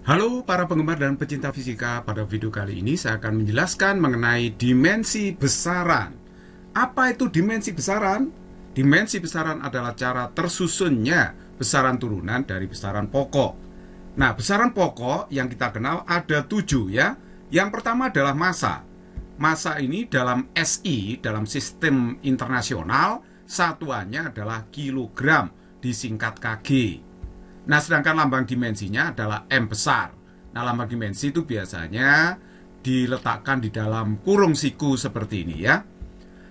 Halo para penggemar dan pecinta fisika, pada video kali ini saya akan menjelaskan mengenai dimensi besaran. Apa itu dimensi besaran? Dimensi besaran adalah cara tersusunnya besaran turunan dari besaran pokok. Nah, besaran pokok yang kita kenal ada 7 ya. Yang pertama adalah massa. Massa ini dalam SI, dalam sistem internasional, satuannya adalah kilogram, disingkat kg. Nah, sedangkan lambang dimensinya adalah M besar. Nah, lambang dimensi itu biasanya diletakkan di dalam kurung siku seperti ini ya.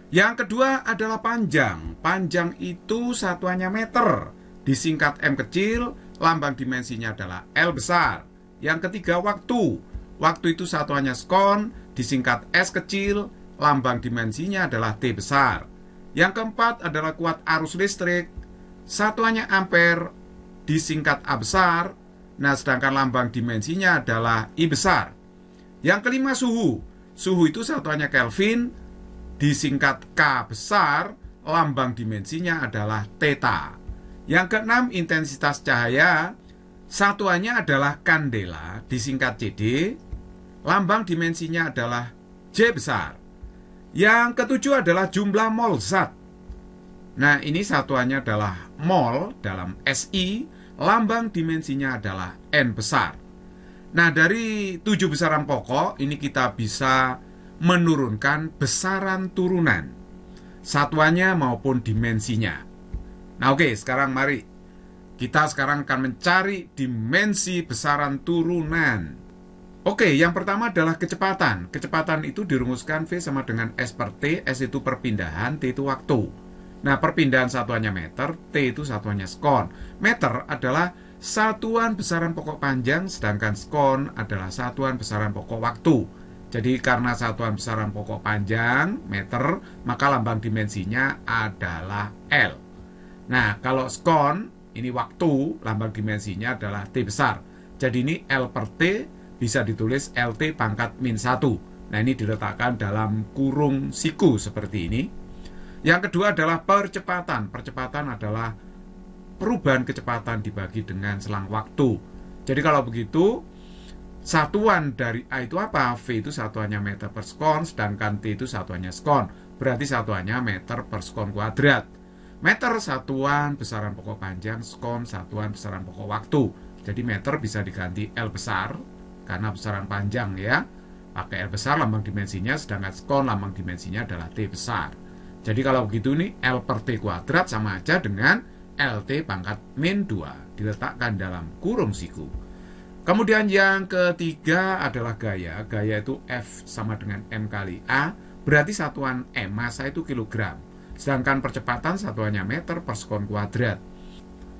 Yang kedua adalah panjang. Panjang itu satuannya meter. Disingkat M kecil, lambang dimensinya adalah L besar. Yang ketiga waktu. Waktu itu satuannya sekon, disingkat S kecil, lambang dimensinya adalah T besar. Yang keempat adalah kuat arus listrik. Satuannya ampere, disingkat A besar. Nah, sedangkan lambang dimensinya adalah I besar. Yang kelima suhu. Suhu itu satuannya Kelvin, disingkat K besar, lambang dimensinya adalah theta. Yang keenam intensitas cahaya, satuannya adalah kandela, disingkat CD, lambang dimensinya adalah J besar. Yang ketujuh adalah jumlah mol zat. Nah, ini satuannya adalah mol dalam SI, lambang dimensinya adalah N besar. Nah, dari 7 besaran pokok, ini kita bisa menurunkan besaran turunan, satuannya maupun dimensinya. Nah, oke, sekarang mari kita akan mencari dimensi besaran turunan. Oke, yang pertama adalah kecepatan. Kecepatan itu dirumuskan V sama dengan S per T. S itu perpindahan, T itu waktu. Nah, perpindahan satuannya meter, T itu satuannya sekon. Meter adalah satuan besaran pokok panjang, sedangkan sekon adalah satuan besaran pokok waktu. Jadi karena satuan besaran pokok panjang, meter, maka lambang dimensinya adalah L. Nah, kalau sekon, ini waktu, lambang dimensinya adalah T besar. Jadi ini L per T bisa ditulis LT pangkat min 1. Nah, ini diletakkan dalam kurung siku seperti ini. Yang kedua adalah percepatan. Percepatan adalah perubahan kecepatan dibagi dengan selang waktu. Jadi kalau begitu, satuan dari A itu apa? V itu satuannya meter per sekon, sedangkan T itu satuannya sekon. Berarti satuannya meter per sekon kuadrat. Meter satuan besaran pokok panjang, sekon satuan besaran pokok waktu. Jadi meter bisa diganti L besar, karena besaran panjang ya. Pakai L besar lambang dimensinya, sedangkan sekon lambang dimensinya adalah T besar. Jadi kalau begitu nih L per T kuadrat sama aja dengan LT pangkat min 2. Diletakkan dalam kurung siku. Kemudian yang ketiga adalah gaya. Gaya itu F sama dengan M kali A. Berarti satuan M, massa itu kilogram. Sedangkan percepatan satuannya meter per sekon kuadrat.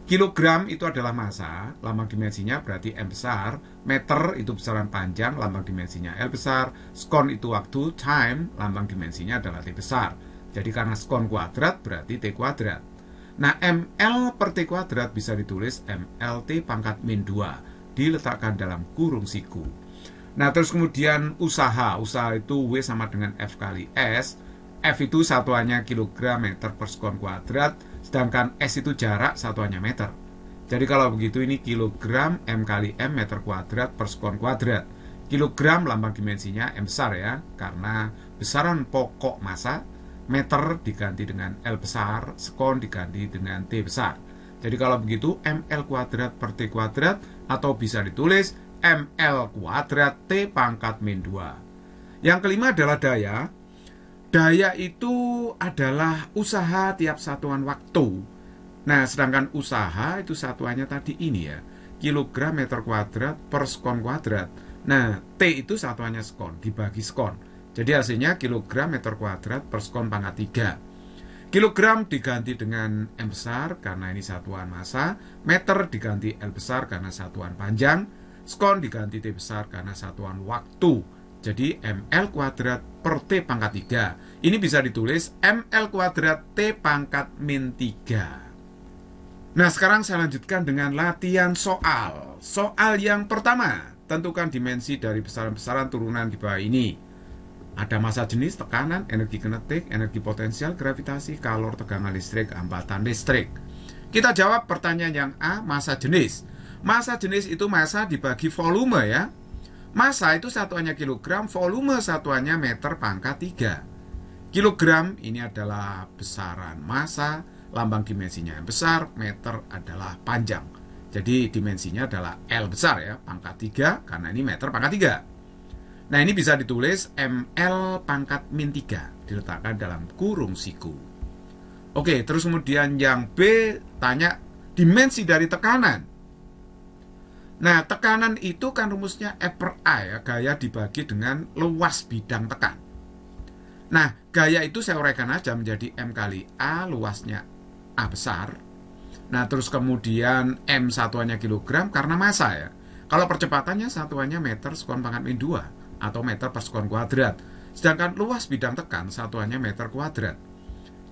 Kilogram itu adalah massa, lambang dimensinya berarti M besar. Meter itu besaran panjang, lambang dimensinya L besar. Sekon itu waktu, time, lambang dimensinya adalah T besar. Jadi karena sekon kuadrat berarti T kuadrat. Nah, ML per T kuadrat bisa ditulis MLT pangkat min 2. Diletakkan dalam kurung siku. Nah, terus kemudian usaha. Usaha itu W sama dengan F kali S. F itu satuannya kilogram meter per sekon kuadrat. Sedangkan S itu jarak, satuannya meter. Jadi kalau begitu ini kilogram M kali M meter kuadrat per sekon kuadrat. Kilogram lambang dimensinya M besar ya. Karena besaran pokok massa. Meter diganti dengan L besar, sekon diganti dengan T besar. Jadi kalau begitu ML kuadrat per T kuadrat, atau bisa ditulis ML kuadrat T pangkat min 2. Yang kelima adalah daya. Daya itu adalah usaha tiap satuan waktu. Nah, sedangkan usaha itu satuannya tadi ini ya, kilogram meter kuadrat per sekon kuadrat. Nah, T itu satuannya sekon, dibagi sekon. Jadi hasilnya kilogram meter kuadrat per sekon pangkat 3. Kilogram diganti dengan M besar karena ini satuan massa. Meter diganti L besar karena satuan panjang. Sekon diganti T besar karena satuan waktu. Jadi ML kuadrat per T pangkat 3. Ini bisa ditulis ML kuadrat T pangkat min 3. Nah, sekarang saya lanjutkan dengan latihan soal. Soal yang pertama, tentukan dimensi dari besaran-besaran turunan di bawah ini. Ada massa jenis, tekanan, energi kinetik, energi potensial, gravitasi, kalor, tegangan listrik, hambatan listrik. Kita jawab pertanyaan yang A, massa jenis. Massa jenis itu massa dibagi volume ya. Massa itu satuannya kilogram, volume satuannya meter pangkat 3. Kilogram ini adalah besaran massa, lambang dimensinya yang besar, meter adalah panjang. Jadi dimensinya adalah L besar ya, pangkat 3, karena ini meter pangkat 3. Nah ini bisa ditulis ml pangkat min 3, diletakkan dalam kurung siku. Oke, terus kemudian yang B tanya dimensi dari tekanan. Nah tekanan itu kan rumusnya F per A ya, gaya dibagi dengan luas bidang tekan. Nah, gaya itu saya uraikan aja menjadi M kali A, luasnya A besar. Nah, terus kemudian M satuannya kilogram karena massa ya. Kalau percepatannya satuannya meter sekon pangkat min 2 atau meter per sekon kuadrat. Sedangkan luas bidang tekan satuannya meter kuadrat.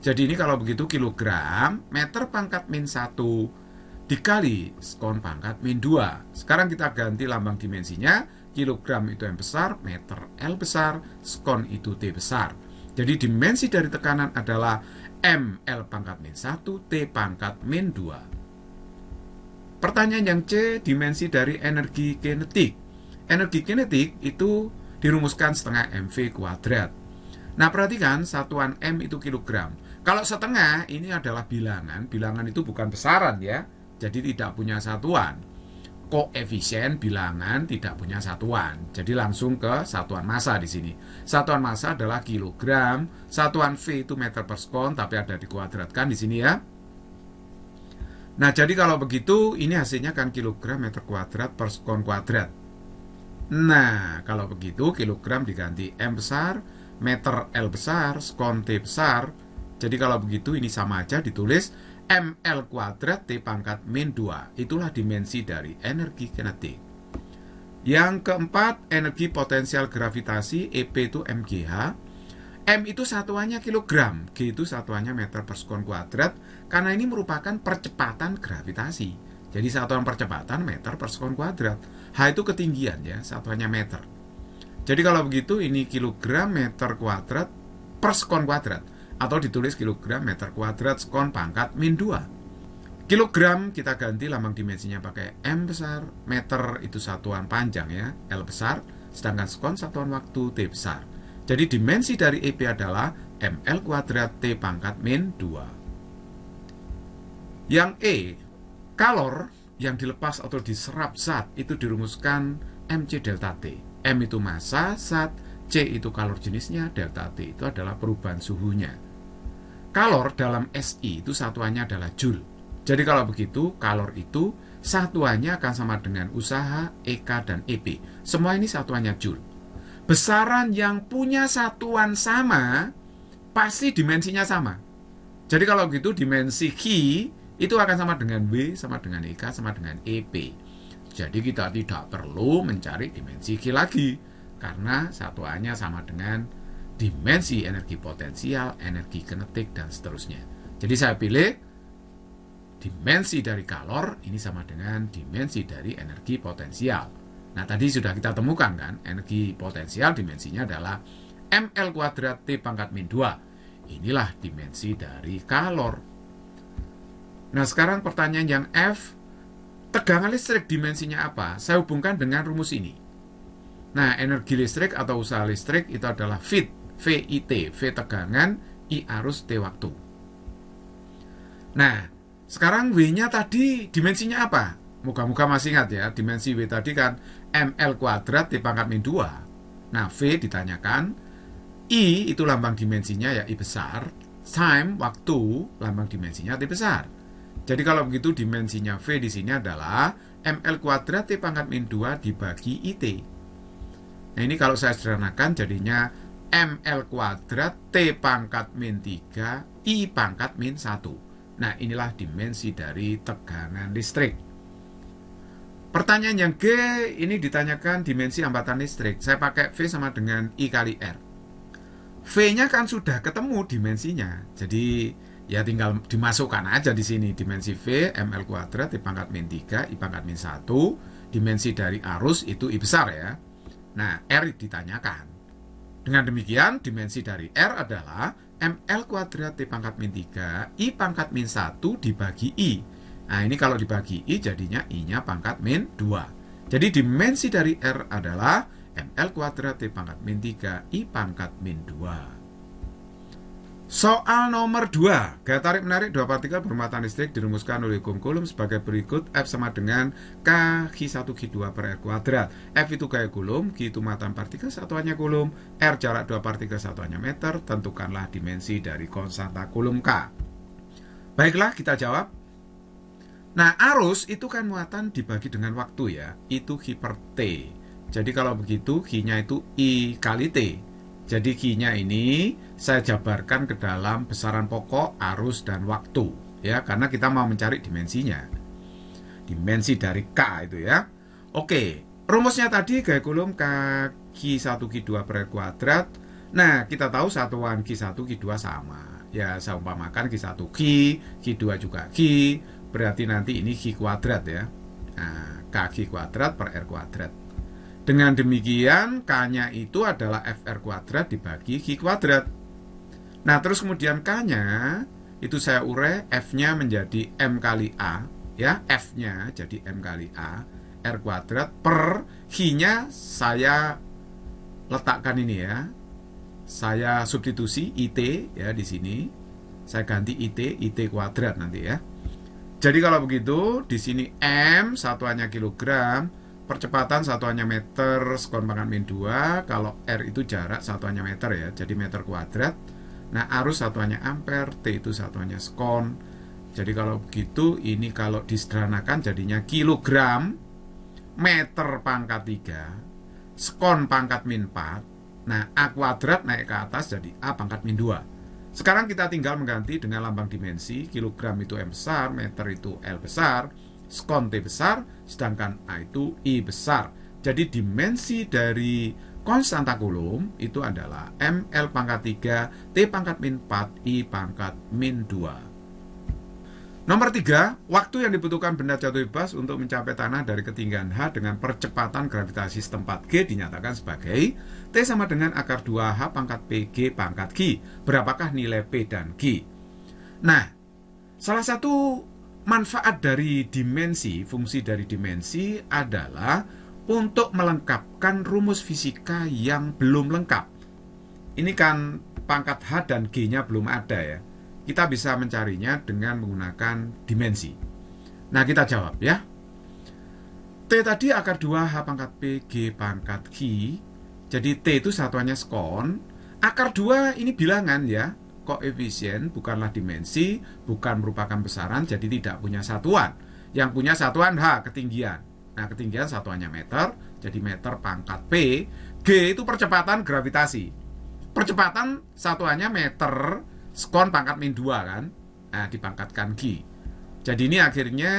Jadi ini kalau begitu kilogram meter pangkat min 1 dikali sekon pangkat min 2. Sekarang kita ganti lambang dimensinya. Kilogram itu M besar, meter L besar, sekon itu T besar. Jadi dimensi dari tekanan adalah ml pangkat min 1, T pangkat min 2. Pertanyaan yang C, dimensi dari energi kinetik. Energi kinetik itu dirumuskan setengah mv kuadrat. Nah perhatikan satuan M itu kilogram. Kalau setengah ini adalah bilangan. Bilangan itu bukan besaran ya. Jadi tidak punya satuan. Koefisien bilangan tidak punya satuan. Jadi langsung ke satuan massa di sini. Satuan massa adalah kilogram, satuan V itu meter per sekon, tapi ada dikuadratkan di sini ya. Nah, jadi kalau begitu ini hasilnya kan kilogram meter kuadrat per sekon kuadrat. Nah, kalau begitu kilogram diganti M besar, meter L besar, sekon T besar. Jadi kalau begitu ini sama aja ditulis ml kuadrat T pangkat min 2. Itulah dimensi dari energi kinetik. Yang keempat, energi potensial gravitasi, EP itu mgh. M itu satuannya kilogram, G itu satuannya meter per sekon kuadrat, karena ini merupakan percepatan gravitasi. Jadi satuan percepatan meter per sekon kuadrat. H itu ketinggian ya, satuannya meter. Jadi kalau begitu ini kilogram meter kuadrat per sekon kuadrat. Atau ditulis kilogram meter kuadrat sekon pangkat min 2. Kilogram kita ganti lambang dimensinya pakai M besar, meter itu satuan panjang ya, L besar, sedangkan sekon satuan waktu T besar. Jadi dimensi dari EP adalah ml kuadrat T pangkat min 2. Yang E, kalor yang dilepas atau diserap zat itu dirumuskan mc delta T. M itu massa zat, C itu kalor jenisnya, delta T itu adalah perubahan suhunya. Kalor dalam SI itu satuannya adalah Joule. Jadi kalau begitu, kalor itu satuannya akan sama dengan usaha, EK, dan EP. Semua ini satuannya Joule. Besaran yang punya satuan sama, pasti dimensinya sama. Jadi kalau begitu, dimensi Q itu akan sama dengan W, sama dengan EK, sama dengan EP. Jadi kita tidak perlu mencari dimensi Q lagi, karena satuannya sama dengan dimensi energi potensial, energi kinetik, dan seterusnya. Jadi saya pilih dimensi dari kalor ini sama dengan dimensi dari energi potensial. Nah tadi sudah kita temukan kan, energi potensial dimensinya adalah ml kuadrat T pangkat min 2. Inilah dimensi dari kalor. Nah sekarang pertanyaan yang F, tegangan listrik dimensinya apa? Saya hubungkan dengan rumus ini. Nah energi listrik atau usaha listrik itu adalah VIT, V tegangan, I arus, T waktu. Nah, sekarang W-nya tadi dimensinya apa? Moga-moga masih ingat ya, dimensi W tadi kan ml kuadrat T pangkat min 2. Nah, V ditanyakan, I itu lambang dimensinya ya I besar, time, waktu, lambang dimensinya T besar. Jadi kalau begitu dimensinya V di sini adalah ml kuadrat T pangkat min 2 dibagi IT. Nah, ini kalau saya sederhanakan jadinya ml kuadrat T pangkat min 3 I pangkat min 1. Nah inilah dimensi dari tegangan listrik. Pertanyaan yang G ini ditanyakan dimensi hambatan listrik. Saya pakai V sama dengan I kali R. V nya kan sudah ketemu dimensinya, jadi ya tinggal dimasukkan aja di sini dimensi V ml kuadrat T pangkat min 3 I pangkat min 1. Dimensi dari arus itu I besar ya. Nah R ditanyakan. Dengan demikian, dimensi dari R adalah ml kuadrat T pangkat min 3 I pangkat min 1 dibagi I. Nah, ini kalau dibagi I jadinya I-nya pangkat min 2. Jadi dimensi dari R adalah ml kuadrat T pangkat min 3 I pangkat min 2. Soal nomor 2. Gaya tarik menarik dua partikel bermuatan listrik dirumuskan oleh hukum Coulomb sebagai berikut. F sama dengan K-1-G2 per R kuadrat. F itu gaya Coulomb, G itu muatan partikel satuannya Coulomb, R jarak dua partikel satuannya meter. Tentukanlah dimensi dari konstanta Coulomb K. Baiklah, kita jawab. Nah, arus itu kan muatan dibagi dengan waktu ya. Itu G per T. Jadi kalau begitu, G-nya itu I kali T. Jadi Q-nya ini saya jabarkan ke dalam besaran pokok, arus, dan waktu. Ya, karena kita mau mencari dimensinya. Dimensi dari K itu ya. Oke, rumusnya tadi gaya Coulomb K Q1 Q2 per R kuadrat. Nah, kita tahu satuan Q1 Q2 sama. Ya, saya umpamakan Q1 Q, Q2 juga Q. Berarti nanti ini Q kuadrat ya. Nah, Kq kuadrat per R kuadrat. Dengan demikian, K-nya itu adalah FR kuadrat dibagi Q kuadrat. Nah, terus kemudian K-nya, itu saya urai, F-nya menjadi M kali A. Ya, F-nya jadi M kali A, R kuadrat, per Q-nya saya letakkan ini ya. Saya substitusi IT ya di sini. Saya ganti IT kuadrat nanti ya. Jadi kalau begitu, di sini M, satuannya kilogram, percepatan satuannya meter, sekon pangkat min 2. Kalau R itu jarak, satuannya meter ya, jadi meter kuadrat. Nah, arus satuannya ampere, T itu satuannya sekon. Jadi kalau begitu, ini kalau disederhanakan jadinya kilogram, meter pangkat 3, sekon pangkat min 4. Nah, A kuadrat naik ke atas jadi A pangkat min 2. Sekarang kita tinggal mengganti dengan lambang dimensi. Kilogram itu M besar, meter itu L besar, sekon T besar, sedangkan A itu I besar. Jadi dimensi dari konstanta Coulomb itu adalah ml pangkat 3, T pangkat min 4, I pangkat min 2. Nomor 3, waktu yang dibutuhkan benda jatuh bebas untuk mencapai tanah dari ketinggian H dengan percepatan gravitasi setempat G dinyatakan sebagai T sama dengan akar 2H pangkat P G pangkat G. Berapakah nilai P dan G? Nah, salah satu manfaat dari dimensi, fungsi dari dimensi adalah untuk melengkapkan rumus fisika yang belum lengkap. Ini kan pangkat H dan G-nya belum ada ya. Kita bisa mencarinya dengan menggunakan dimensi. Nah, kita jawab ya. T tadi akar 2H pangkat P G pangkat G. Jadi T itu satuannya sekon. Akar 2 ini bilangan ya. Koefisien bukanlah dimensi, bukan merupakan besaran, jadi tidak punya satuan. Yang punya satuan H, ketinggian. Nah, ketinggian satuannya meter, jadi meter pangkat P. G itu percepatan gravitasi. Percepatan satuannya meter, sekon pangkat min 2 kan. Nah, dipangkatkan G. Jadi ini akhirnya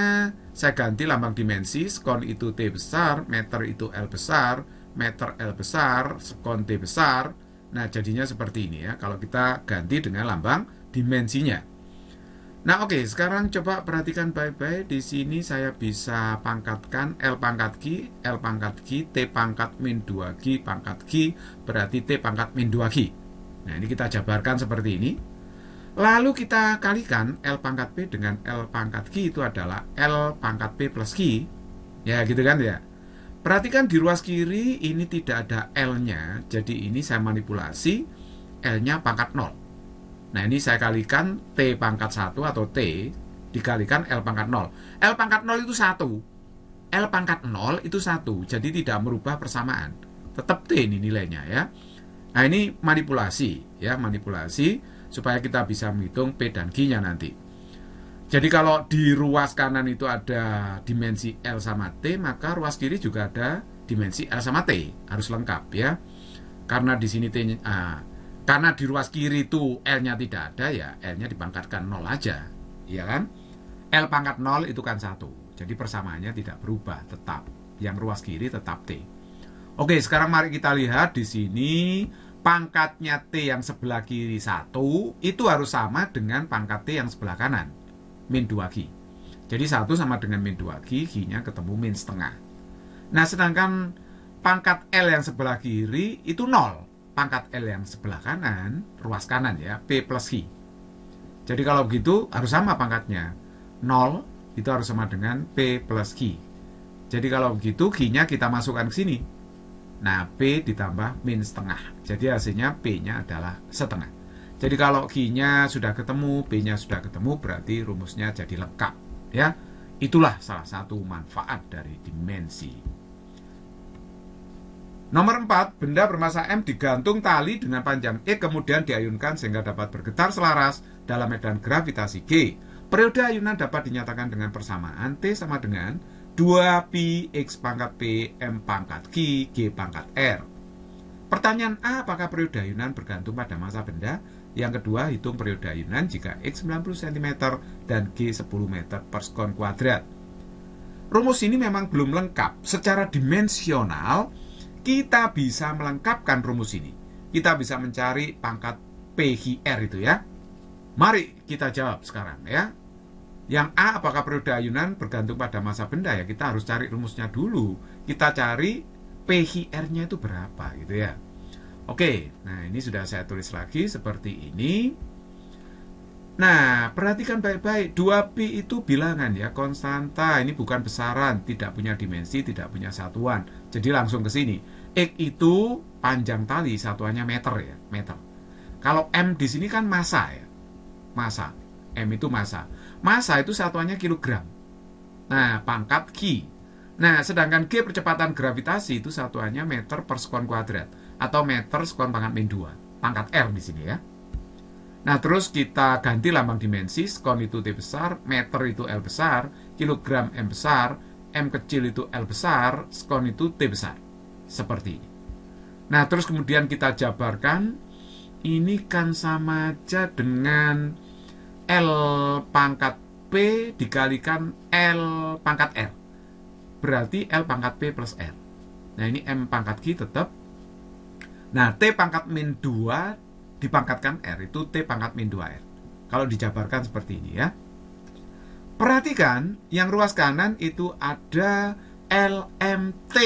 saya ganti lambang dimensi. Sekon itu T besar, meter itu L besar, meter L besar, sekon T besar. Nah, jadinya seperti ini ya, kalau kita ganti dengan lambang dimensinya. Nah, oke, sekarang coba perhatikan baik-baik. Di sini saya bisa pangkatkan L pangkat G, L pangkat G, T pangkat min 2G pangkat G, berarti T pangkat min 2G. Nah, ini kita jabarkan seperti ini. Lalu kita kalikan L pangkat P dengan L pangkat G itu adalah L pangkat P plus G. Ya, gitu kan ya. Perhatikan di ruas kiri ini tidak ada L-nya, jadi ini saya manipulasi L-nya pangkat 0. Nah, ini saya kalikan T pangkat 1 atau T dikalikan L pangkat 0. L pangkat 0 itu 1. L pangkat 0 itu 1, jadi tidak merubah persamaan. Tetap T ini nilainya ya. Nah, ini manipulasi ya, manipulasi supaya kita bisa menghitung P dan G-nya nanti. Jadi kalau di ruas kanan itu ada dimensi L sama T, maka ruas kiri juga ada dimensi L sama T. Harus lengkap ya. Karena di sini T-nya, karena di ruas kiri itu L-nya tidak ada, ya L-nya dipangkatkan 0 aja. Iya kan? L pangkat 0 itu kan 1. Jadi persamaannya tidak berubah, tetap. Yang ruas kiri tetap T. Oke, sekarang mari kita lihat di sini pangkatnya T yang sebelah kiri 1 itu harus sama dengan pangkat T yang sebelah kanan, min 2G. Jadi 1 sama dengan min 2G, G-nya ketemu min setengah. Nah, sedangkan pangkat L yang sebelah kiri itu 0. Pangkat L yang sebelah kanan, ruas kanan ya, P plus G. Jadi kalau begitu harus sama pangkatnya. 0 itu harus sama dengan P plus Q. Jadi kalau begitu Q-nya kita masukkan ke sini. Nah, P ditambah min setengah. Jadi hasilnya P-nya adalah setengah. Jadi kalau Q-nya sudah ketemu, P-nya sudah ketemu, berarti rumusnya jadi lengkap. Ya, itulah salah satu manfaat dari dimensi. Nomor 4, benda bermassa M digantung tali dengan panjang X kemudian diayunkan sehingga dapat bergetar selaras dalam medan gravitasi G. Periode ayunan dapat dinyatakan dengan persamaan T sama dengan 2pi X pangkat P M pangkat Q G pangkat R. Pertanyaan A, apakah periode ayunan bergantung pada massa benda? Yang kedua, hitung periode ayunan jika X 90 cm dan G 10 meter per sekon kuadrat. Rumus ini memang belum lengkap. Secara dimensional, kita bisa melengkapkan rumus ini. Kita bisa mencari pangkat PQR itu ya. Mari kita jawab sekarang ya. Yang A, apakah periode ayunan bergantung pada massa benda? Ya, kita harus cari rumusnya dulu. Kita cari PQR-nya itu berapa gitu ya. Oke, nah ini sudah saya tulis lagi seperti ini. Nah, perhatikan baik-baik. 2pi itu bilangan ya, konstanta. Ini bukan besaran, tidak punya dimensi, tidak punya satuan. Jadi langsung ke sini. X itu panjang tali, satuannya meter ya, meter. Kalau M di sini kan massa ya. Massa. M itu massa. Massa itu satuannya kilogram. Nah, pangkat Q. Nah, sedangkan G percepatan gravitasi itu satuannya meter per sekon kuadrat atau meter sekon pangkat min 2. Pangkat R di sini ya. Nah, terus kita ganti lambang dimensi. Sekon itu T besar, meter itu L besar, kilogram M besar, M kecil itu L besar, sekon itu T besar. Seperti ini. Nah, terus kemudian kita jabarkan. Ini kan sama aja dengan L pangkat P dikalikan L pangkat R. Berarti L pangkat P plus R. Nah, ini M pangkat Q tetap. Nah, T pangkat min 2 dipangkatkan R, itu T pangkat min 2R. Kalau dijabarkan seperti ini ya. Perhatikan, yang ruas kanan itu ada LMT.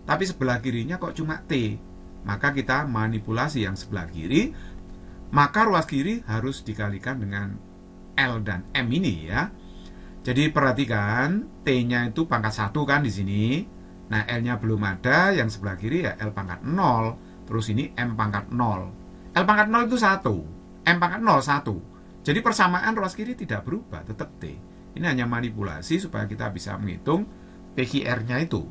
Tapi sebelah kirinya kok cuma T. Maka kita manipulasi yang sebelah kiri. Maka ruas kiri harus dikalikan dengan L dan M ini ya. Jadi perhatikan, T-nya itu pangkat 1 kan di sini. Nah, L-nya belum ada, yang sebelah kiri ya L pangkat 0. Terus ini M pangkat 0. L pangkat 0 itu 1. M pangkat 0, 1. Jadi persamaan ruas kiri tidak berubah, tetap T. Ini hanya manipulasi supaya kita bisa menghitung PQR-nya itu.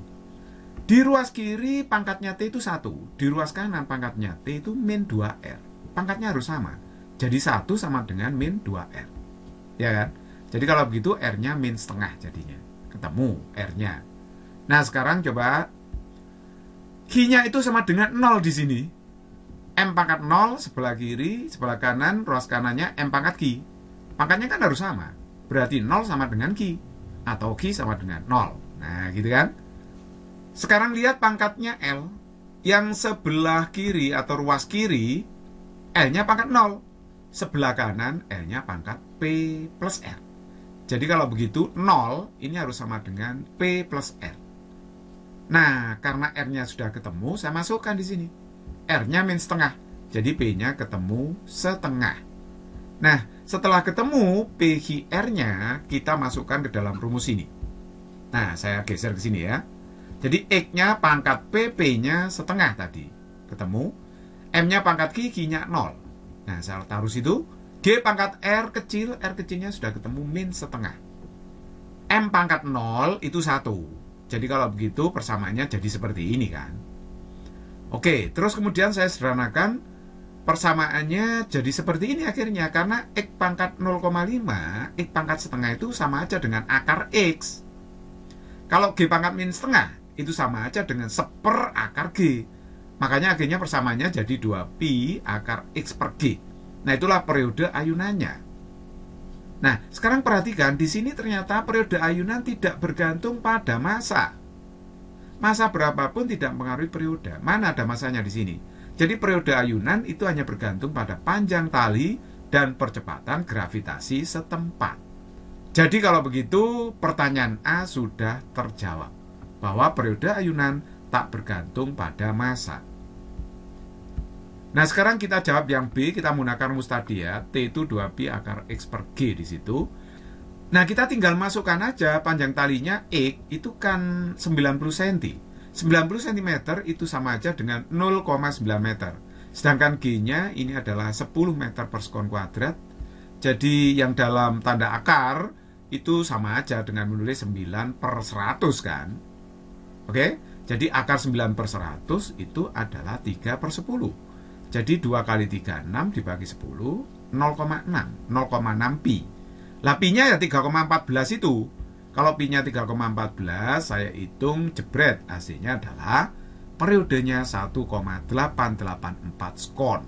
Di ruas kiri pangkatnya T itu 1. Di ruas kanan pangkatnya T itu min 2R. Pangkatnya harus sama. Jadi 1 sama dengan min 2R. Ya kan? Jadi kalau begitu R-nya min setengah jadinya. Ketemu R-nya. Nah, sekarang coba Q-nya itu sama dengan 0 di sini. M pangkat 0 sebelah kiri, sebelah kanan, ruas kanannya M pangkat Q. Pangkatnya kan harus sama. Berarti 0 sama dengan Q. Atau Q sama dengan 0. Nah, gitu kan? Sekarang lihat pangkatnya L. Yang sebelah kiri atau ruas kiri, L-nya pangkat 0. Sebelah kanan, L-nya pangkat P plus R. Jadi kalau begitu, 0 ini harus sama dengan P plus R. Nah, karena R-nya sudah ketemu, saya masukkan di sini. R-nya min setengah. Jadi P-nya ketemu setengah. Nah, setelah ketemu PQR-nya, kita masukkan ke dalam rumus ini. Nah, saya geser ke sini ya. Jadi X-nya pangkat P, P-nya setengah tadi. Ketemu. M-nya pangkat Q, Q-nya 0. Nah, saya taruh situ. G pangkat R kecilnya sudah ketemu min setengah. M pangkat 0 itu 1. Jadi kalau begitu persamaannya jadi seperti ini kan. Oke, terus kemudian saya sederhanakan persamaannya jadi seperti ini akhirnya. Karena X pangkat 0,5, X pangkat setengah itu sama aja dengan akar X. Kalau G pangkat min setengah, itu sama aja dengan seper akar G. Makanya akhirnya persamaannya jadi 2pi akar X per G. Nah, itulah periode ayunannya. Nah, sekarang perhatikan, di sini ternyata periode ayunan tidak bergantung pada massa. Massa berapapun tidak mengaruhi periode. Mana ada massanya di sini? Jadi periode ayunan itu hanya bergantung pada panjang tali dan percepatan gravitasi setempat. Jadi kalau begitu, pertanyaan A sudah terjawab. Bahwa periode ayunan tak bergantung pada massa. Nah, sekarang kita jawab yang B, kita menggunakan rumus tadi ya. T itu 2pi akar X per G di situ. Nah, kita tinggal masukkan aja panjang talinya X itu kan 90 cm. 90 cm itu sama aja dengan 0,9 meter. Sedangkan G-nya ini adalah 10 meter per sekon kuadrat. Jadi yang dalam tanda akar itu sama aja dengan menulis 9 per 100 kan. Oke, jadi akar 9 per 100 itu adalah 3 per 10. Jadi 2 kali 3, 6 dibagi 10, 0,6, 0,6 pi. Lah pi-nya ya 3,14 itu. Kalau pi-nya 3,14, saya hitung jebret. Hasilnya adalah periodenya 1,884 sekon.